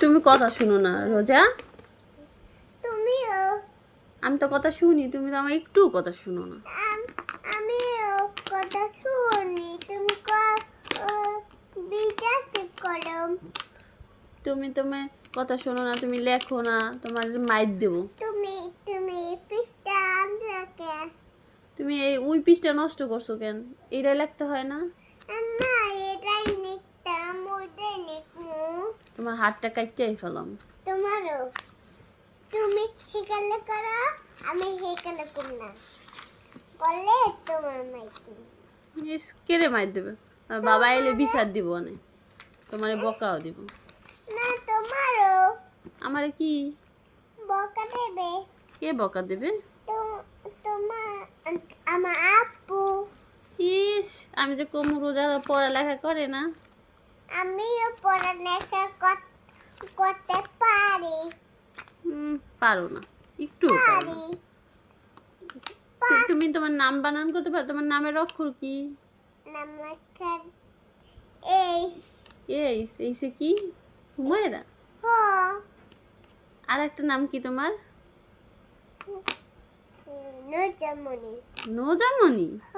তুমি কথা শুনো না রোজা। তুমিও আমি তো কথা শুনি, তুমি তো আমার একটু কথা শুনো না। আমিও কথা শুনি। তুমি বিকাশ করো। তুমি কথা শোনো না, তুমি লেখো না, তোমার মাইর দেবো। তুমি তুমি পৃষ্ঠা রাখে তুমি এই ওই পিসটা নষ্ট করছো কেন? এটাই লিখতে হয় না? না, এটাই নিতাম ওইটাই নিকমু। তোমার হাতটা কাটতেই ফেলাম। তোমারও। তুমি সেখানে করো, আমি সেখানে করব না। করলে তোমার মাইকি। কেড়ে মাইর দেবে। আর বাবা এলে বিচার দিব অনেক, তোমার বকাও দিব। না, তোমারও আমারে কি? বকা দেবে। কে বকা দেবে? তোমার আমার আপু। ইস, আমি যে কমু রোজা পড়ালেখা করে না। আমিও পড়ালেখা করতে পারি। পারো না, একটু পারো না। পারি। তুমি তোমার নাম বানান করতে পারো? তোমার নামের অক্ষর কি? নমস্কার। এইস। এইসে কি? হুমায়রা। হ। আর একটা নাম কি তোমার? নজমনি। নোজামণি। হ।